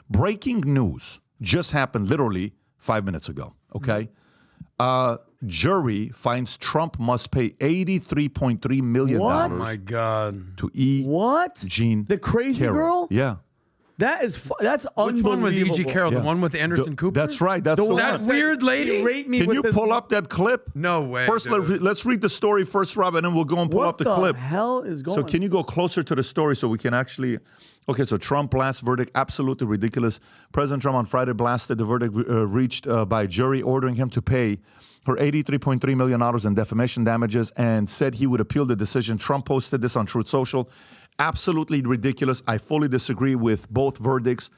Breaking news just happened literally 5 minutes ago, okay? Jury finds Trump must pay $83.3 million What? Oh, my God. to E. What? Jean The crazy Carroll. girl? Yeah. That's Which unbelievable. one was E.G. Carroll? Yeah. The one with Anderson Cooper? That's right. That's the That one. weird lady? Rate me Can with you this- pull up that clip? No way. First, dude. let's read the story first, Rob, and then we'll go and pull What up the clip. hell is going So on? can you go closer to the story so we can actually... Okay, so Trump blast verdict, absolutely ridiculous. President Trump on Friday blasted the verdict reached by a jury ordering him to pay her $83.3 million in defamation damages and said he would appeal the decision. Trump posted this on Truth Social. Absolutely ridiculous. I fully disagree with both verdicts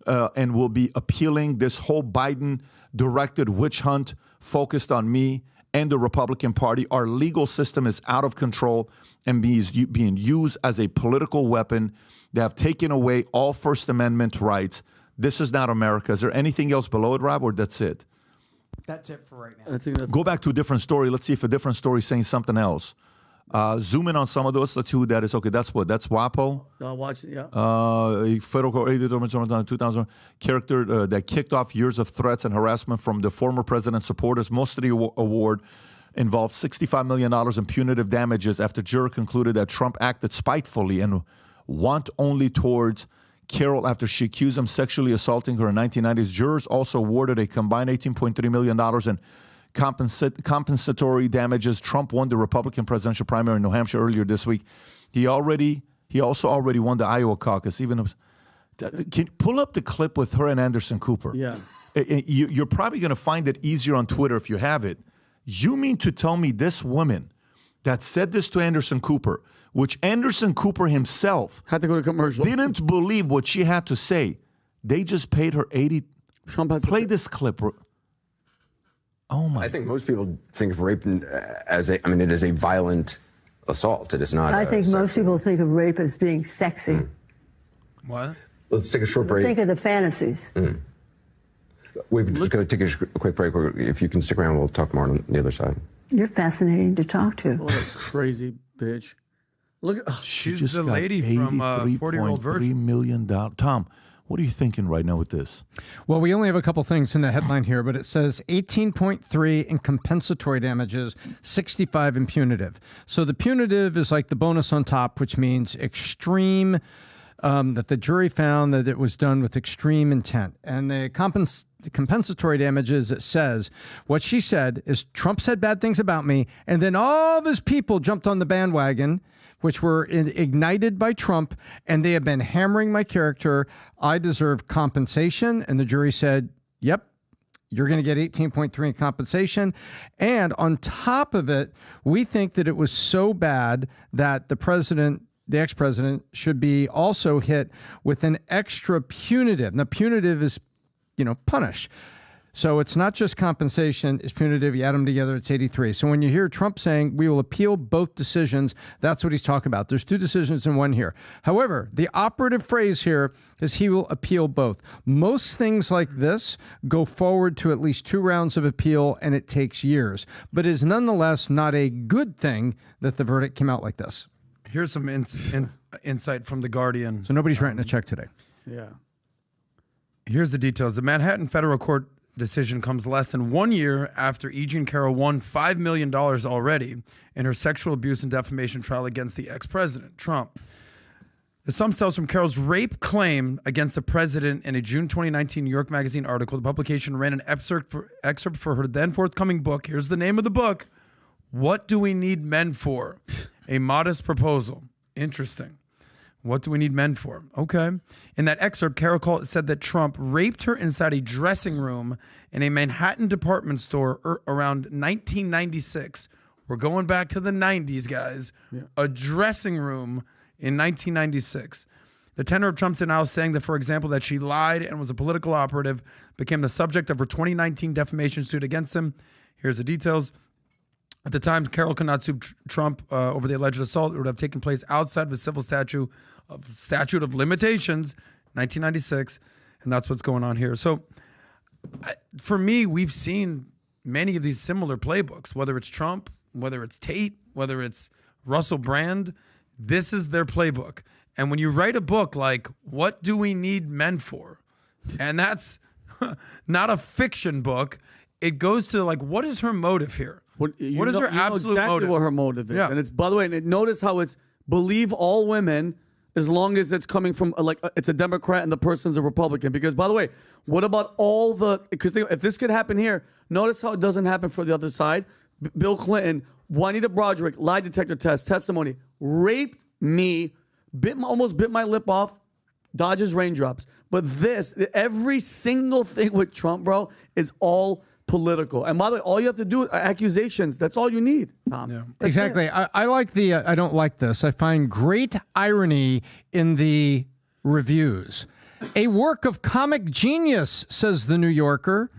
and will be appealing this whole Biden-directed witch hunt focused on me and the Republican Party. Our legal system is out of control and being used as a political weapon. They have taken away all First Amendment rights. This is not America. Is there anything else below it, Rob, or that's it? That's it for right now. I think that's Go back to a different story. Let's see if a different story is saying something else. Zoom in on some of those. Let's see who that is. Okay, that's what? That's WAPO. watch it, yeah. A federal court 2000 character that kicked off years of threats and harassment from the former president's supporters. Most of the award involved $65 million in punitive damages after jury concluded that Trump acted spitefully and want only towards Carroll after she accused him sexually assaulting her in 1990s. Jurors also awarded a combined $18.3 million in compensatory damages. Trump won the Republican presidential primary in New Hampshire earlier this week. He also already won the Iowa caucus. Can you pull up the clip with her and Anderson Cooper? Yeah. You're probably going to find it easier on Twitter if you have it. You mean to tell me this woman that said this to Anderson Cooper, which Anderson Cooper himself Had to go to commercial. didn't believe what she had to say, they just paid her 80. Trump has Play this clip. Oh my! I think most people think of rape as it is a violent assault. It is not. I think most people think of rape as being sexy. What? Let's take a short break. Think of the fantasies. We're just going to take a quick break. If you can stick around, we'll talk more on the other side. You're fascinating to talk to. What a crazy bitch. Look at She's just the got lady from 40-Year-Old $83.3 Virgin. million. Tom, what are you thinking right now with this? Well, we only have a couple things in the headline here, but it says 18.3 in compensatory damages, 65 in punitive. So the punitive is like the bonus on top, which means extreme, that the jury found that it was done with extreme intent. And the compensatory damages, it says, what she said is Trump said bad things about me, and then all of his people jumped on the bandwagon, which were ignited by Trump, and they have been hammering my character. I deserve compensation. And the jury said, yep, you're going to get 18.3 in compensation. And on top of it, we think that it was so bad that the ex-president should be also hit with an extra punitive. Now, punitive is, punish. So it's not just compensation, it's punitive. You add them together, it's 83. So when you hear Trump saying we will appeal both decisions, that's what he's talking about. There's two decisions in one here. However, the operative phrase here is he will appeal both. Most things like this go forward to at least 2 rounds of appeal, and it takes years. But it is nonetheless not a good thing that the verdict came out like this. Here's some insight from The Guardian. So nobody's writing a check today. Yeah. Here's the details. The Manhattan federal court decision comes less than 1 year after E. Carroll won $5 million already in her sexual abuse and defamation trial against the ex-president, Trump. The sum stems from Carroll's rape claim against the president in a June 2019 New York Magazine article. The publication ran an excerpt for her then forthcoming book. Here's the name of the book. What Do We Need Men For? A Modest Proposal. Interesting. What do we need men for? Okay. In that excerpt, Carroll said that Trump raped her inside a dressing room in a Manhattan department store around 1996. We're going back to the 90s, guys. Yeah. A dressing room in 1996. The tenor of Trump's denial, saying that, for example, that she lied and was a political operative, became the subject of her 2019 defamation suit against him. Here's the details. At the time, Carroll could not sue Trump over the alleged assault. It would have taken place outside the civil statute of limitations, 1996, and that's what's going on here. So, for me, we've seen many of these similar playbooks, whether it's Trump, whether it's Tate, whether it's Russell Brand. This is their playbook. And when you write a book like "What Do We Need Men For?" And that's not a fiction book. It goes to like, what is her motive here? What is her absolute exactly motive? what her motive is. Yeah. And it's, by the way, and notice how it's believe all women as long as it's coming from it's a Democrat and the person's a Republican. Because, by the way, what about all the, because if this could happen here, notice how it doesn't happen for the other side. Bill Clinton, Juanita Broderick, lie detector test, testimony, raped me, almost bit my lip off, dodges raindrops. But this, every single thing with Trump, bro, is all political. And by the way, all you have to do are accusations. That's all you need, Tom. Yeah. That's Exactly. it. I like the, I don't like this. I find great irony in the reviews. A work of comic genius, says the New Yorker.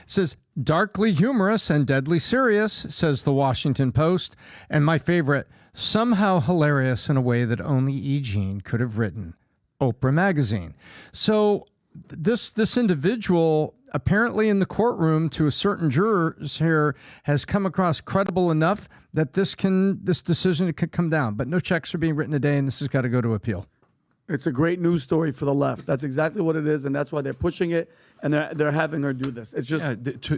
Says, darkly humorous and deadly serious, says the Washington Post. And my favorite, somehow hilarious in a way that only E. Jean could have written, Oprah Magazine. So this individual, apparently in the courtroom to a certain jurors here, has come across credible enough that this decision could come down. But no checks are being written today, and this has got to go to appeal. It's a great news story for the left. That's exactly what it is, and that's why they're pushing it, and they're having her do this. It's just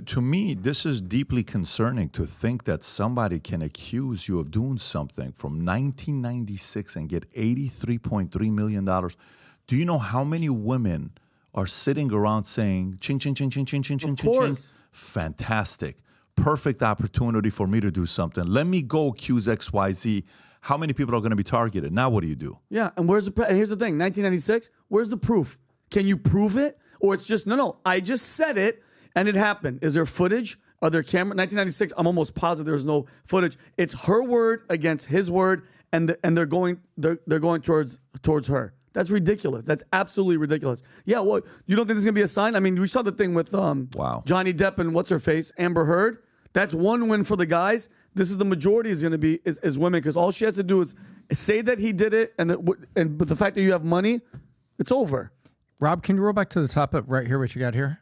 to me, this is deeply concerning to think that somebody can accuse you of doing something from 1996 and get $83.3 million. Do you know how many women are sitting around saying, ching, ching, ching, ching, ching, ching, ching, ching, ching? Fantastic. Perfect opportunity for me to do something. Let me go accuse XYZ. How many people are going to be targeted? Now what do you do? Yeah, and here's the thing, 1996, where's the proof? Can you prove it? Or it's just, no, I just said it, and it happened. Is there footage? Are there camera? 1996, I'm almost positive there's no footage. It's her word against his word, and they're going towards her. That's ridiculous. That's absolutely ridiculous. Yeah, well, you don't think there's going to be a sign? I mean, we saw the thing with Johnny Depp and what's-her-face, Amber Heard. That's one win for the guys. This is the majority is going to be is women, because all she has to do is say that he did it, but the fact that you have money, it's over. Rob, can you roll back to the top of right here, what you got here?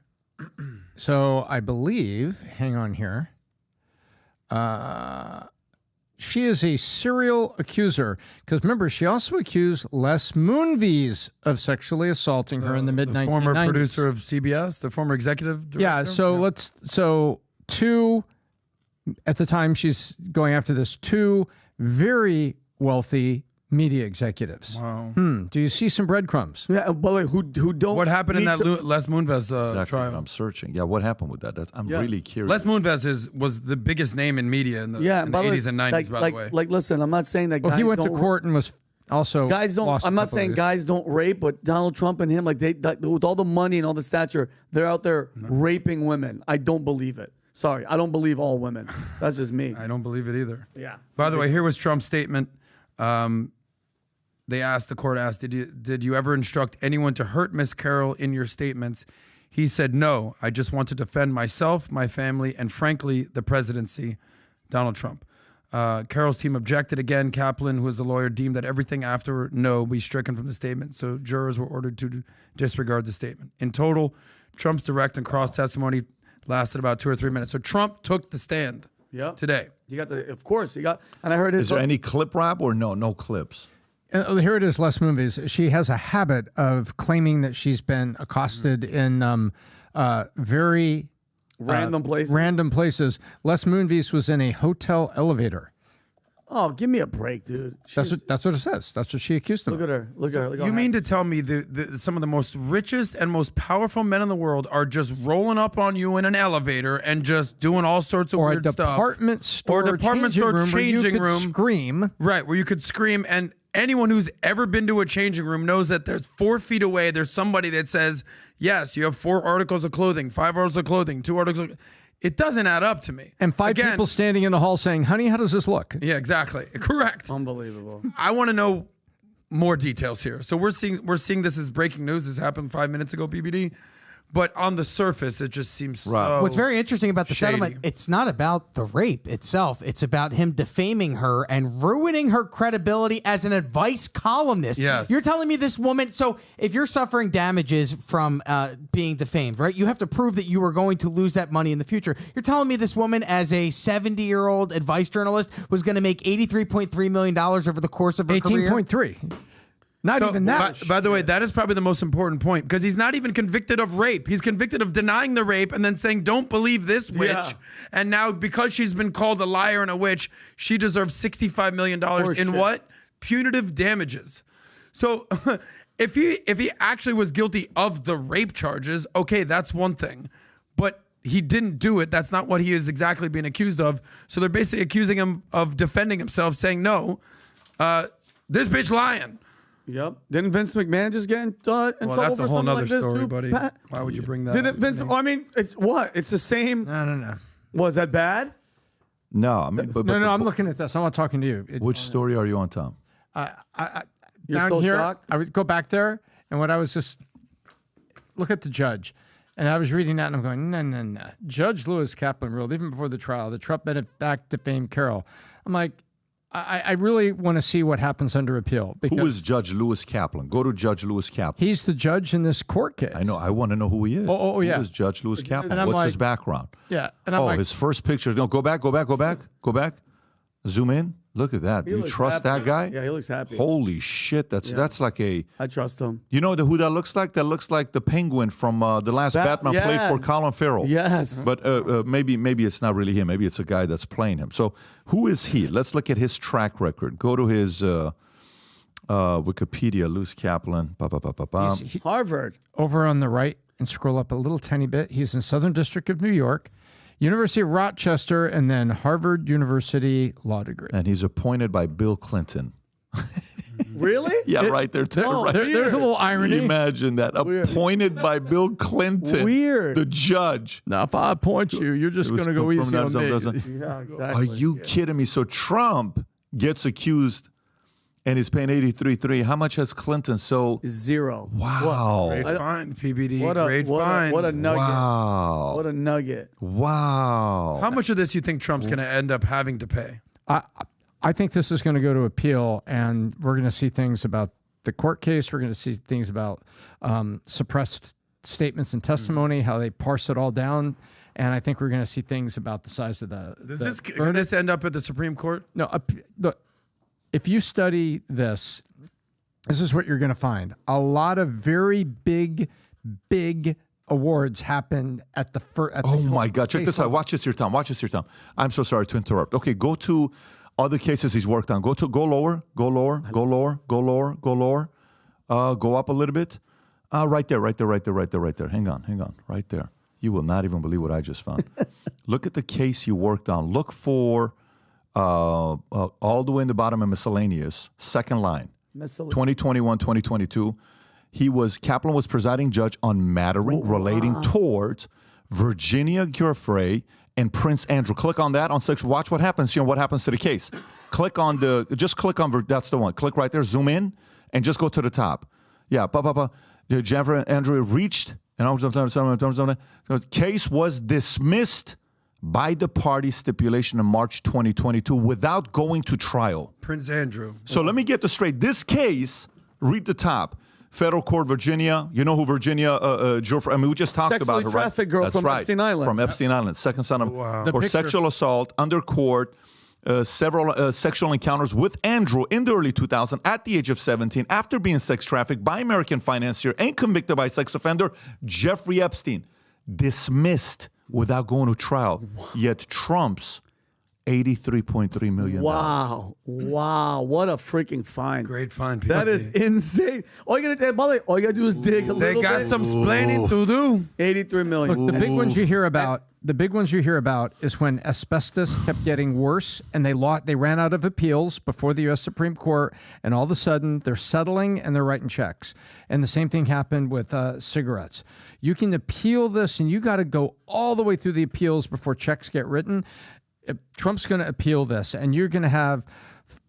So I believe, hang on here. She is a serial accuser, because remember, she also accused Les Moonves of sexually assaulting her in the mid-1990s. Former producer of CBS, the former executive director. Yeah, so two, at the time she's going after this, two very wealthy media executives. Wow. Do you see some breadcrumbs? Yeah, by the way, who don't? What happened in that Les Moonves trial? I'm searching. Yeah, what happened with that? I'm really curious. Les Moonves was the biggest name in media in the 80s and 90s, by the way. Like, listen, I'm not saying that. Well, guys he went to don't court and was also guys don't. lost I'm a not couple saying of guys don't rape, but Donald Trump and him, with all the money and all the stature, they're out there raping women. I don't believe it. Sorry, I don't believe all women. That's just me. I don't believe it either. Yeah. By the way, here was Trump's statement. The court asked, did you ever instruct anyone to hurt Miss Carroll in your statements? He said, no, I just want to defend myself, my family, and frankly, the presidency, Donald Trump. Carroll's team objected again. Kaplan, who was the lawyer, deemed that everything after no be stricken from the statement. So jurors were ordered to disregard the statement. In total, Trump's direct and cross testimony lasted about 2 or 3 minutes. So Trump took the stand today. You got of course, and I heard his. Is there any clip, Rob, or no clips? Here it is, Les Moonves. She has a habit of claiming that she's been accosted in very random places. Random places. Les Moonves was in a hotel elevator. Oh, give me a break, dude. That's what it says. That's what she accused him of. Look at her. Look at her. You mean to tell me some of the most richest and most powerful men in the world are just rolling up on you in an elevator and just doing all sorts of weird stuff? Or a department store changing where you could room. Scream. Right, where you could scream. And anyone who's ever been to a changing room knows that there's 4 feet away, there's somebody that says, yes, you have 4 articles of clothing, 5 articles of clothing, 2 articles of... It doesn't add up to me. And 5 people standing in the hall saying, honey, how does this look? Yeah, exactly. Correct. Unbelievable. I want to know more details here. So we're seeing this as breaking news. This happened 5 minutes ago, PBD. But on the surface, it just seems so What's very interesting about the shady. settlement, it's not about the rape itself. It's about him defaming her and ruining her credibility as an advice columnist. Yes. You're telling me this woman, so if you're suffering damages from being defamed, right, you have to prove that you are going to lose that money in the future. You're telling me this woman, as a 70-year-old advice journalist, was going to make $83.3 million over the course of her career? 18.3. Not even that. By the way, that is probably the most important point because he's not even convicted of rape. He's convicted of denying the rape and then saying, don't believe this witch. Yeah. And now because she's been called a liar and a witch, she deserves $65 million in what? Punitive damages. So if he actually was guilty of the rape charges, okay, that's one thing. But he didn't do it. That's not what he is exactly being accused of. So they're basically accusing him of defending himself, saying, no, this bitch lying. Yep. Didn't Vince McMahon just get in trouble Well, for that's a whole something nother like this, story, dude? buddy. Pat? Why would you bring that Didn't up? Vince? I mean, it's what? It's the same. No. Was that bad? No, I mean, but No, I'm looking at this. I'm not talking to you. Which story are you on, Tom? You're Down still here, shocked? I would go back there, and what I was just look at the judge, and I was reading that, and I'm going, no. Judge Lewis Kaplan ruled even before the trial, the Trump benefactor defamed Carroll. I'm like, I really want to see what happens under appeal because Who is Judge Lewis Kaplan? Go to Judge Lewis Kaplan. he's the judge in this court case. I know. I want to know who he is. Oh, yeah. Who is Judge Lewis Kaplan? And I'm What's his like- background? Yeah, and I'm like, His first picture. No, go back. Zoom in. Look at that. He You looks trust happy. that guy? Yeah, he looks happy. Holy shit. That's like a. I trust him. You know who that looks like? That looks like the Penguin from the last Batman played yeah. for Colin Farrell. Yes. But maybe it's not really him. Maybe it's a guy that's playing him. So who is he? Let's look at his track record. Go to his Wikipedia, Lewis Kaplan. Harvard. over on the right and scroll up a little tiny bit. He's in Southern District of New York, University of Rochester, and then Harvard University law degree. And he's appointed by Bill Clinton. Really? Yeah, right there too. Oh, right. There's a little irony. Imagine that. Appointed by Bill Clinton. Weird. The judge. Now, if I appoint you, you're just It was going to go from easy on me. Yeah, exactly. Are you kidding me? So Trump gets accused and he's paying 83.3. How much has Clinton? So Zero. wow. Great fine, PBD. What Great fine. a nugget. Wow. What a nugget. Wow. How much of this you think Trump's going to end up having to pay? I think this is going to go to appeal, and we're going to see things about the court case. We're going to see things about suppressed statements and testimony, how they parse it all down. And I think we're going to see things about the size of the. Can this end up at the Supreme Court? No, look, if you study this, this is what you're going to find. A lot of very big awards happen at the first. Oh my God. Check this out. Watch this here, Tom. I'm so sorry to interrupt. Okay, go to other cases he's worked on. Go lower. Go up a little bit. Right there. Hang on. Right there. You will not even believe what I just found. Look at the case you worked on. Look for all the way in the bottom of miscellaneous, second line. 2021, 2022. Kaplan was presiding judge on mattering relating towards Virginia Giuffre and Prince Andrew. Click on that on section. Watch what happens here. What happens to the case? Click on that's the one. Click right there. Zoom in and just go to the top. Yeah. Jennifer and Andrew reached, and the case was dismissed by the party stipulation in March 2022 without going to trial. Prince Andrew. So let me get this straight. This case, read the top. Federal Court, Virginia. You know who Virginia Giuffre? I mean, we just talked about her, right? trafficked girl That's from right. Epstein Island. From Epstein Island, second son of Wow. for sexual assault under court, several sexual encounters with Andrew in the early 2000s at the age of 17 after being sex trafficked by American financier and convicted by sex offender Jeffrey Epstein. Dismissed without going to trial. Yet Trump's $83.3 million. Wow. What a freaking find. Great fine, PBD. That is insane. All you gotta do is dig a They little got bit. some splaining to do. 83 million. Look, the big ones you hear about is when asbestos kept getting worse and they ran out of appeals before the U.S. Supreme Court, and all of a sudden they're settling and they're writing checks. And the same thing happened with cigarettes. You can appeal this, and you got to go all the way through the appeals before checks get written. Trump's going to appeal this, and you're going to have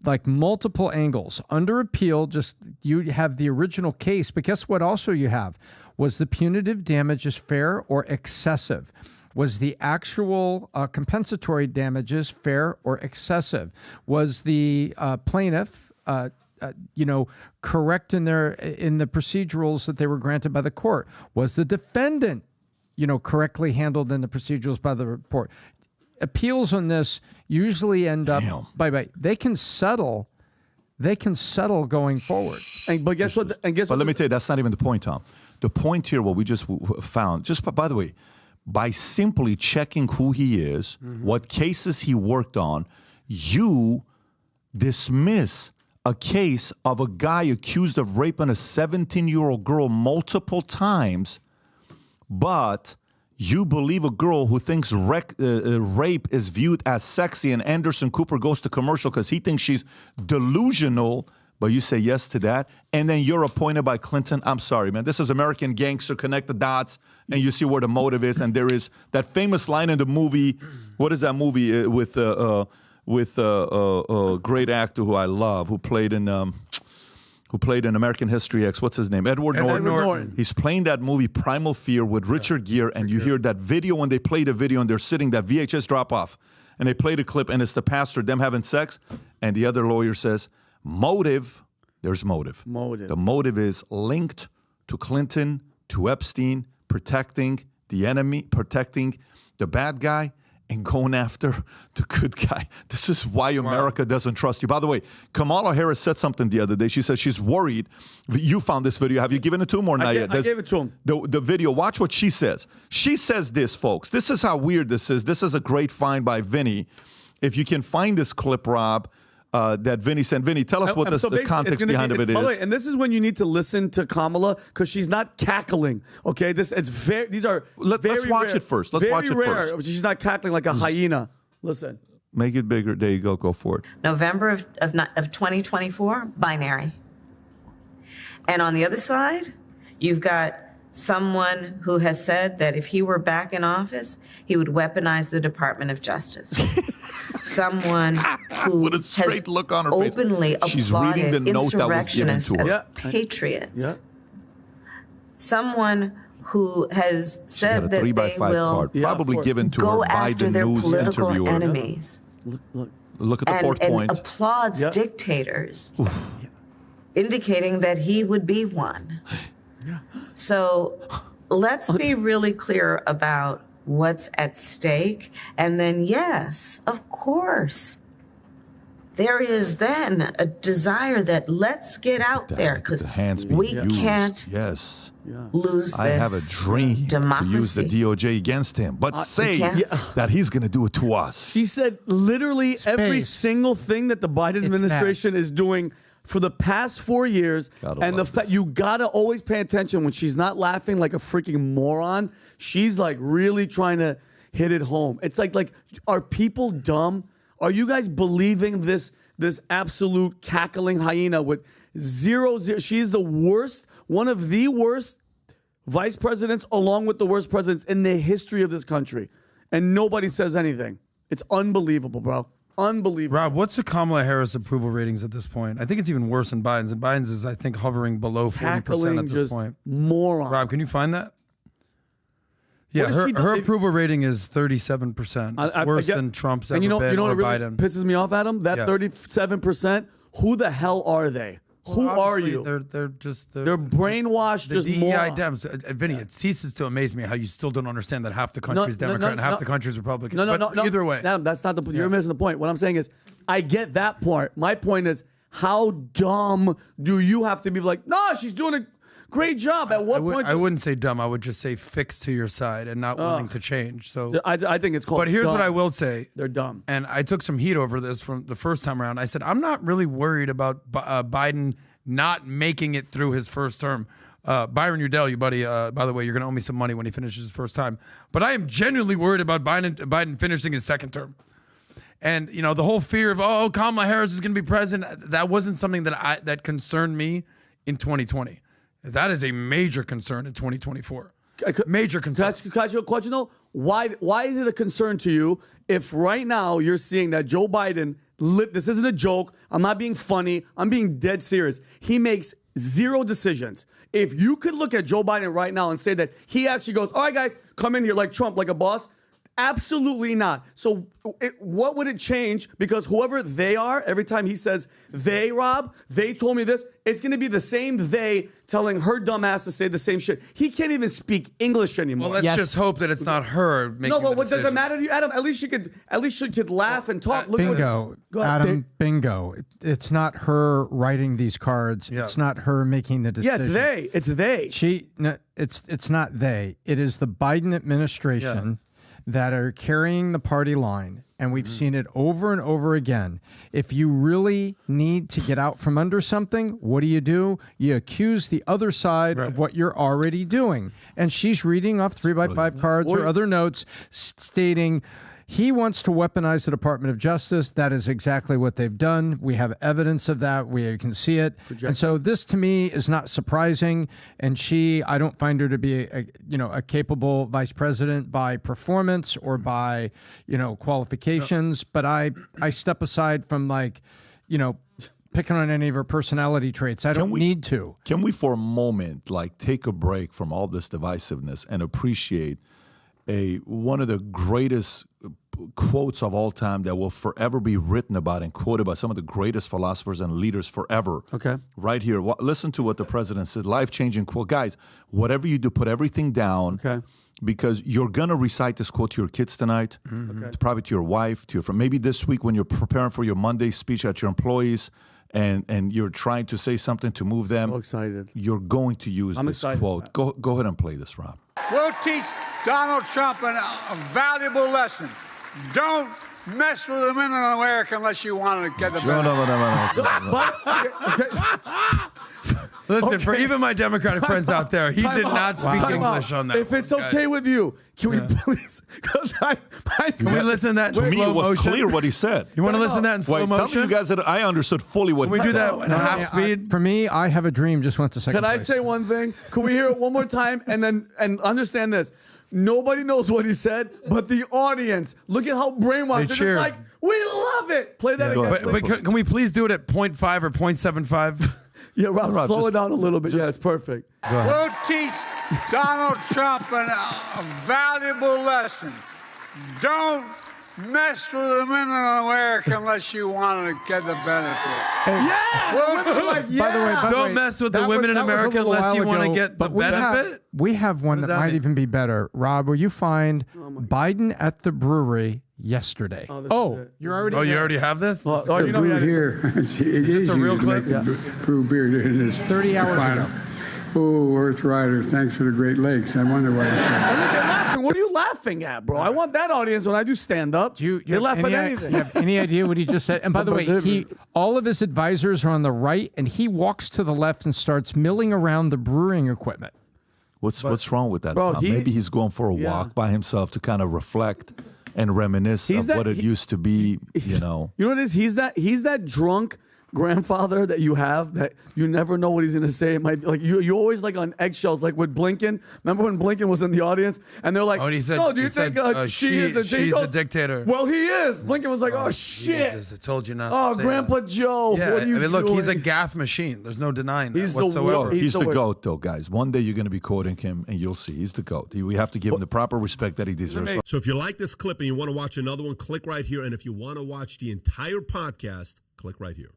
like multiple angles. Under appeal, just you have the original case, but guess what also you have? Was the punitive damages fair or excessive? Was the actual compensatory damages fair or excessive? Was the plaintiff correct in the procedurals that they were granted by the court? Was the defendant correctly handled in the procedurals by the report? Appeals on this usually end up they can settle they can settle going forward. But guess what? But let me tell you, that's not even the point, Tom. The point here, what we just found, just by the way, by simply checking who he is, what cases he worked on, you dismiss a case of a guy accused of raping a 17-year-old girl multiple times, but you believe a girl who thinks rape is viewed as sexy, and Anderson Cooper goes to commercial because he thinks she's delusional, but you say yes to that, and then you're appointed by Clinton. I'm sorry, man. This is American Gangster. Connect the dots, and you see where the motive is. And there is that famous line in the movie. What is that movie with a great actor who I love, who played in American History X? What's his name? Edward Norton. He's playing that movie Primal Fear with Richard Gere, and you hear that video when they play the video, and they're sitting, that VHS drop off, and they play the clip, and it's the pastor, them having sex, and the other lawyer says, motive, there's motive. The motive is linked to Clinton, to Epstein, protecting the enemy, protecting the bad guy, and going after the good guy. This is why America doesn't trust you. By the way, Kamala Harris said something the other day. She said she's worried. You found this video. Have you given it to him or not yet? I gave it to him. The video, watch what she says. She says this, folks. This is how weird this is. This is a great find by Vinny. If you can find this clip, Rob, that Vinny sent. Vinny, tell us what the context behind it is. By the way, and this is when you need to listen to Kamala, because she's not cackling. Okay, these are let's watch it first. Let's watch it first. She's not cackling like a hyena. Listen. Make it bigger. There you go. Go for it. November of 2024, binary. And on the other side, you've got someone who has said that if he were back in office, he would weaponize the Department of Justice. Someone who with a straight has look on her openly face. She's reading the applauded note that was given insurrectionists to her. as patriots. Yeah. Someone who has said She had a that 3x5 they will card, probably given to go her by after the their news political interviewer. enemies. Look at the fourth and point. applauds dictators, indicating that he would be one. So let's be really clear about what's at stake. And then, yes, of course, there is then a desire that let's get out there, because we can't lose this I have a dream democracy. to use the DOJ against him, but say that he's going to do it to us. She said literally every single thing that the Biden administration is doing for the past 4 years, and the fact you gotta always pay attention when she's not laughing like a freaking moron. She's like really trying to hit it home. It's like, are people dumb? Are you guys believing this absolute cackling hyena with zero? She's the worst, one of the worst vice presidents, along with the worst presidents in the history of this country, and nobody says anything. It's unbelievable, bro. Unbelievable. Rob, what's the Kamala Harris approval ratings at this point? I think it's even worse than Biden's. And Biden's is, I think, hovering below 40% at this point. Moron. Rob, can you find that? Yeah, her approval rating is 37%. It's worse than Trump's ever been, what or really Biden. pisses me off, Adam? That 37%, who the hell are they? Who are you? They're brainwashed, just DEI morons. Dems. Vinny, it ceases to amaze me how you still don't understand that half the country's Democrat and half the country's Republican. No. Either way. Adam, that's not the point. You're missing the point. What I'm saying is, I get that part. My point is, how dumb do you have to be like, no, she's doing a great job. At what point? I wouldn't say dumb. I would just say fixed to your side and not willing to change. So I think it's called But here's dumb. what I will say. They're dumb. And I took some heat over this from the first time around. I said, I'm not really worried about Biden not making it through his first term. Byron Udell, you buddy, by the way, you're going to owe me some money when he finishes his first time. But I am genuinely worried about Biden finishing his second term. And, you know, the whole fear of, Kamala Harris is going to be president, that wasn't something that concerned me in 2020. That is a major concern in 2024. Major concern. Can I ask you a question, though? Why is it a concern to you if right now you're seeing that Joe Biden, this isn't a joke, I'm not being funny, I'm being dead serious. He makes zero decisions. If you could look at Joe Biden right now and say that he actually goes, all right, guys, come in here like Trump, like a boss, Absolutely not. So what would it change? Because whoever they are, every time he says they, Rob, they told me this, it's going to be the same they telling her dumb ass to say the same shit. He can't even speak English anymore. Well, let's just hope that it's not her making no, but the what does it decision. matter to you, Adam? At least she could laugh and talk. Look Bingo. Go ahead. Adam, bingo. It's not her writing these cards. Yeah. It's not her making the Yeah, decision. it's they. It's not they. It is the Biden administration that are carrying the party line. And we've seen it over and over again. If you really need to get out from under something, what do? You accuse the other side of what you're already doing. And she's reading off 3x5 cards or other notes stating he wants to weaponize the Department of Justice. That is exactly what they've done. We have evidence of that. We can see it. And so this to me is not surprising. And I don't find her to be a capable vice president by performance or by, qualifications. But I step aside from picking on any of her personality traits. I don't need to. Can we for a moment take a break from all this divisiveness and appreciate one of the greatest quotes of all time that will forever be written about and quoted by some of the greatest philosophers and leaders forever? Okay. Right here. Listen to what the president said. Life-changing quote. Guys, whatever you do, put everything down. Okay. Because you're going to recite this quote to your kids tonight, probably to your wife, to your friend. Maybe this week when you're preparing for your Monday speech at your employees and you're trying to say something to move them. So excited. You're going to use this quote. Go ahead and play this, Rob. We'll teach Donald Trump a valuable lesson. Don't mess with the women in America unless you want to get the benefit. Listen, for even my Democratic friends out there, he did not speak English on that. If it's okay with you, can we please? Can we listen to that in To me, slow it was motion? clear what he said. You want to listen to that in slow Wait, tell motion? me you guys that I understood fully what Can we he do said. that in half speed? For me, I Have a Dream just went to second Can I place. say one thing? Can we hear it one more time and understand this? Nobody knows what he said, but the audience, look at how brainwashed. They're cheered. just like, we love it. Play that again. But can we please do it at 0.5 or 0.75? Yeah, Rob, slow it down a little bit. Yeah, it's perfect. We'll teach Donald Trump a valuable lesson. Don't mess with the women in America unless you want to get the benefit. Yeah! The women are like, yeah! By the way, Don't mess with the women in America unless you want to get the benefit. We have one that that might mean? even be better. Rob, will you find Biden at the brewery yesterday? You're already Oh, you already have this? Oh, you know, yeah, Here, Is this a real clip? brew beer in this 30 hours ago. Oh, Earth Rider, thanks for the Great Lakes. I wonder why. And look, they're laughing. What are you laughing at, bro? I want that audience when I do stand up. They laugh at anything. You have any idea what he just said? And by the way, all of his advisors are on the right, and he walks to the left and starts milling around the brewing equipment. What's wrong with that? Bro, Tom? Maybe he's going for a walk by himself to kind of reflect and reminisce of what it used to be, You know what it is? He's that drunk grandfather that you have that you never know what he's going to say. It might be like you always like on eggshells, like with Blinken. Remember when Blinken was in the audience and they're like, Oh, and he said, "No, do you think she's a dictator?" Well, he is. Blinken was like, "Oh shit! Jesus, I told you not. Oh, to say Grandpa that. Joe, Yeah, what are you I mean, look, doing?" he's a gaffe machine. There's no denying that He's the whatsoever. worst. He's the worst. GOAT, though, guys. One day you're going to be quoting him, and you'll see. He's the GOAT. We have to give him the proper respect that he deserves. So if you like this clip and you want to watch another one, click right here. And if you want to watch the entire podcast, click right here.